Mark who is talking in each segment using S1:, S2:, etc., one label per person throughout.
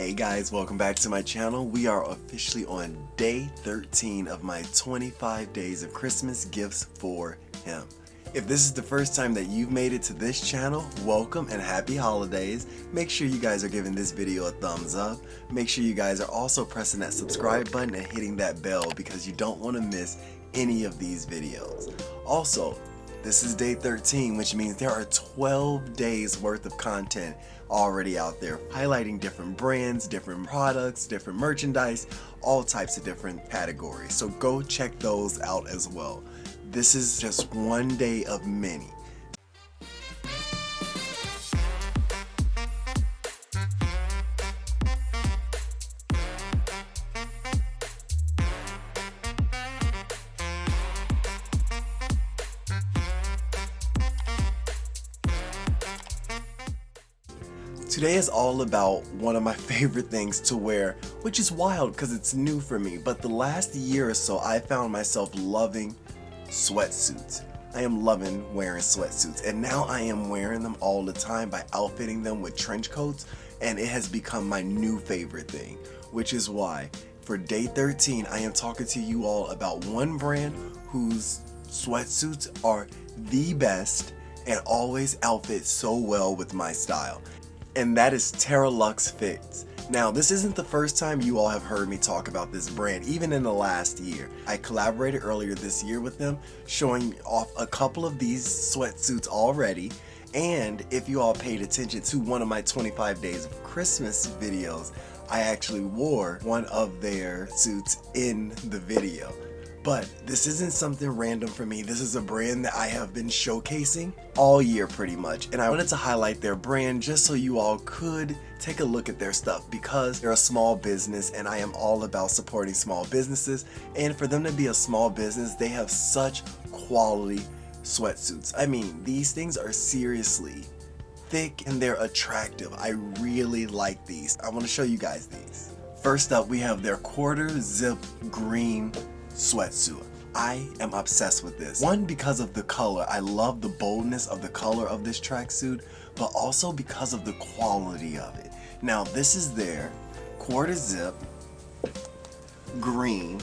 S1: Hey guys, welcome back to my channel. We are officially on day 13 of my 25 days of Christmas gifts for him. If this is the first time that you've made it to this channel, welcome and happy holidays. Make sure you guys are giving this video a thumbs up. Make sure you guys are also pressing that subscribe button and hitting that bell because you don't want to miss any of these videos. Also, this is day 13, which means there are 12 days worth of content already out there, highlighting different brands, different products, different merchandise, all types of different categories. So go check those out as well. This is just one day of many. Today is all about one of my favorite things to wear, which is wild because it's new for me, but the last year or so I found myself loving sweatsuits. I am loving wearing sweatsuits, and now I am wearing them all the time by outfitting them with trench coats, and it has become my new favorite thing, which is why for day 13 I am talking to you all about one brand whose sweatsuits are the best and always outfit so well with my style. And that is TerraLux fits. Now, this isn't the first time you all have heard me talk about this brand, even in the last year. I collaborated earlier this year with them, showing off a couple of these sweatsuits already. And if you all paid attention to one of my 25 days of Christmas videos, I actually wore one of their suits in the video. But this isn't something random for me. This is a brand that I have been showcasing all year pretty much. And I wanted to highlight their brand just so you all could take a look at their stuff because they're a small business and I am all about supporting small businesses. And for them to be a small business, they have such quality sweatsuits. I mean, these things are seriously thick and they're attractive. I really like these. I want to show you guys these. First up, we have their quarter zip green sweatsuit. I am obsessed with this. One, because of the color. I love the boldness of the color of this tracksuit, but also because of the quality of it. Now, this is their quarter zip green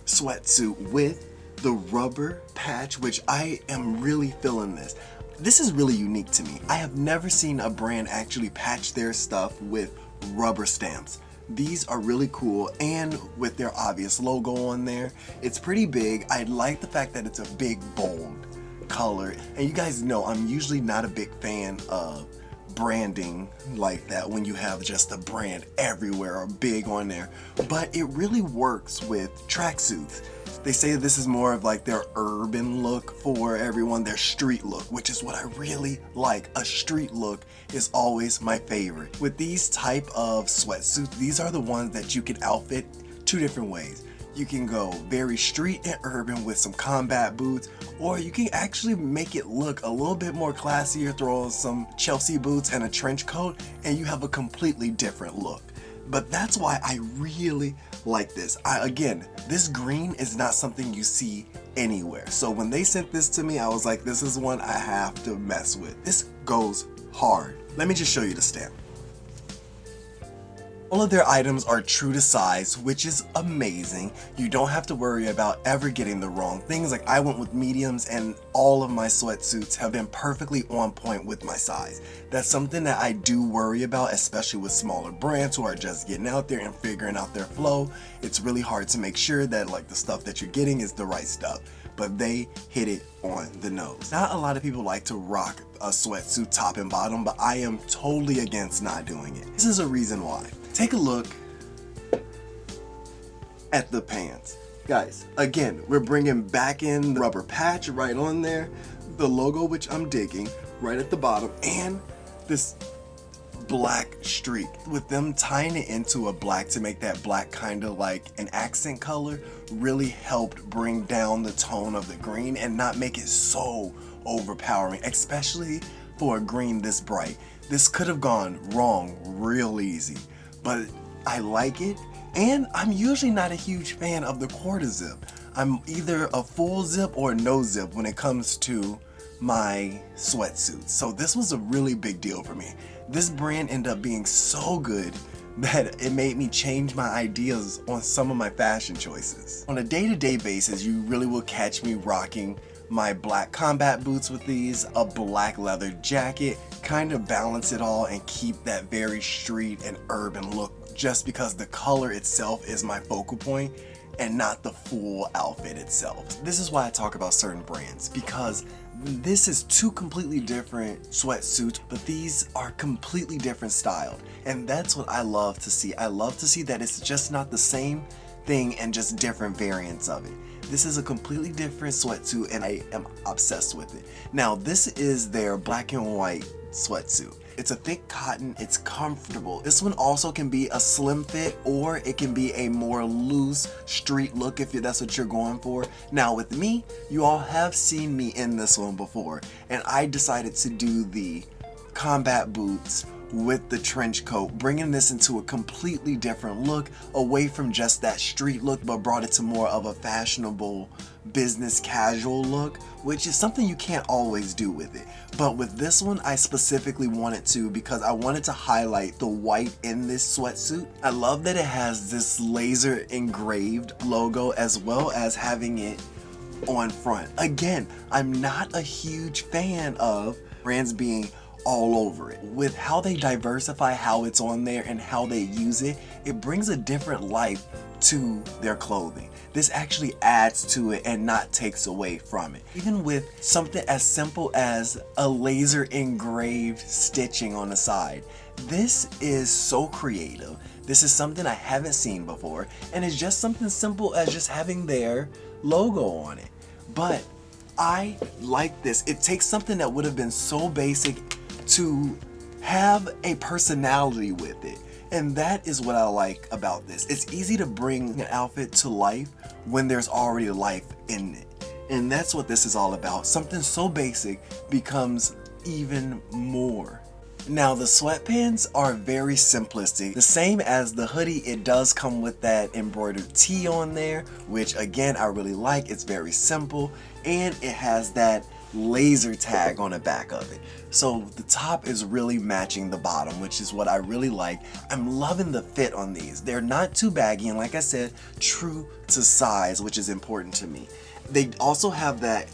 S1: sweatsuit with the rubber patch, which I am really feeling this. This is really unique to me. I have never seen a brand actually patch their stuff with rubber stamps. These are really cool, and with their obvious logo on there, it's pretty big. I like the fact that it's a big, bold color. And you guys know I'm usually not a big fan of branding like that when you have just a brand everywhere or big on there, but it really works with tracksuits. They say this is more of like their urban look for everyone, their street look, which is what I really like. A street look is always my favorite. With these type of sweatsuits, these are the ones that you can outfit two different ways. You can go very street and urban with some combat boots, or you can actually make it look a little bit more classier, throw on some Chelsea boots and a trench coat, and you have a completely different look. But that's why I really like this. Again, this green is not something you see anywhere. So when they sent this to me, I was like, this is one I have to mess with. This goes hard. Let me just show you the stamp. All of their items are true to size, which is amazing. You don't have to worry about ever getting the wrong things. Like, I went with mediums and all of my sweatsuits have been perfectly on point with my size. That's something that I do worry about, especially with smaller brands who are just getting out there and figuring out their flow. It's really hard to make sure that like the stuff that you're getting is the right stuff, but they hit it on the nose. Not a lot of people like to rock a sweatsuit top and bottom, but I am totally against not doing it. This is a reason why. Take a look at the pants. Guys, again, we're bringing back in the rubber patch right on there, the logo, which I'm digging, right at the bottom, and this black streak. With them tying it into a black to make that black kind of like an accent color really helped bring down the tone of the green and not make it so overpowering, especially for a green this bright. This could have gone wrong real easy. But I like it, and I'm usually not a huge fan of the quarter zip. I'm either a full zip or no zip when it comes to my sweatsuits. So this was a really big deal for me. This brand ended up being so good that it made me change my ideas on some of my fashion choices. On a day-to-day basis, you really will catch me rocking my black combat boots with these, a black leather jacket, kind of balance it all and keep that very street and urban look just because the color itself is my focal point and not the full outfit itself. This is why I talk about certain brands, because this is two completely different sweatsuits, but these are completely different styled. And that's what I love to see. I love to see that it's just not the same thing and just different variants of it. This is a completely different sweatsuit and I am obsessed with it. Now this is their black and white sweatsuit. It's a thick cotton, it's comfortable. This one also can be a slim fit or it can be a more loose street look if that's what you're going for. Now with me, you all have seen me in this one before and I decided to do the combat boots with the trench coat, bringing this into a completely different look, away from just that street look, but brought it to more of a fashionable business casual look, which is something you can't always do with it. But with this one, I specifically wanted to because I wanted to highlight the white in this sweatsuit. I love that it has this laser engraved logo as well as having it on front. Again, I'm not a huge fan of brands being all over it. With how they diversify how it's on there and how they use it, it brings a different life to their clothing. This actually adds to it and not takes away from it. Even with something as simple as a laser engraved stitching on the side, this is so creative. This is something I haven't seen before, and it's just something simple as just having their logo on it. But I like this. It takes something that would have been so basic to have a personality with it. And that is what I like about this. It's easy to bring an outfit to life when there's already life in it. And that's what this is all about. Something so basic becomes even more. Now the sweatpants are very simplistic. The same as the hoodie, it does come with that embroidered tee on there, which again I really like. It's very simple and it has that laser tag on the back of it. So the top is really matching the bottom, which is what I really like. I'm loving the fit on these. They're not too baggy and like I said, true to size, which is important to me. They also have that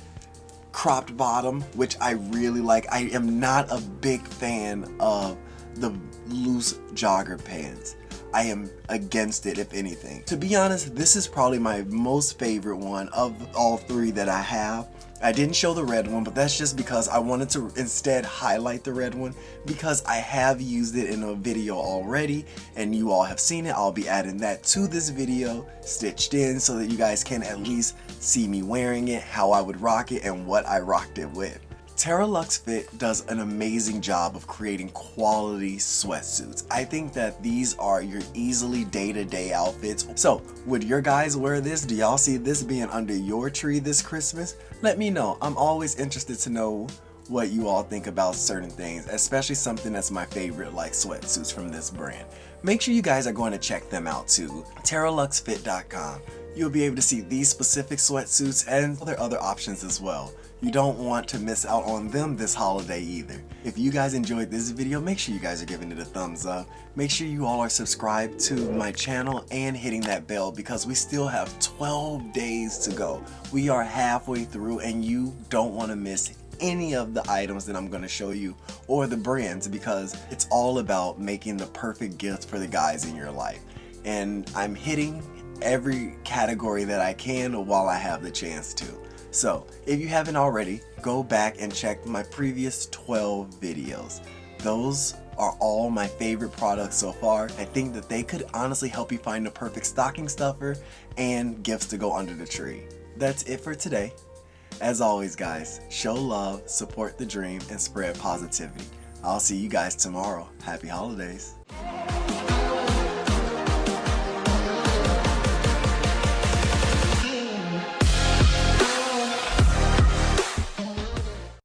S1: cropped bottom, which I really like. I am not a big fan of the loose jogger pants. I am against it, if anything. To be honest, this is probably my most favorite one of all three that I have. I didn't show the red one, but that's just because I wanted to instead highlight the red one because I have used it in a video already and you all have seen it. I'll be adding that to this video stitched in so that you guys can at least see me wearing it, how I would rock it, and what I rocked it with. TerraLux Fit does an amazing job of creating quality sweatsuits. I think that these are your easily day-to-day outfits. So, would your guys wear this? Do y'all see this being under your tree this Christmas? Let me know. I'm always interested to know what you all think about certain things, especially something that's my favorite like sweatsuits from this brand. Make sure you guys are going to check them out too. TerraLuxFit.com. You'll be able to see these specific sweatsuits and other options as well. You don't want to miss out on them this holiday either. If you guys enjoyed this video, make sure you guys are giving it a thumbs up. Make sure you all are subscribed to my channel and hitting that bell because we still have 12 days to go. We are halfway through and you don't want to miss any of the items that I'm going to show you or the brands because it's all about making the perfect gift for the guys in your life. And I'm hitting every category that I can while I have the chance to. So, if you haven't already, go back and check my previous 12 videos. Those are all my favorite products so far. I think that they could honestly help you find the perfect stocking stuffer and gifts to go under the tree. That's it for today. As always guys, show love, support the dream, and spread positivity. I'll see you guys tomorrow. Happy holidays.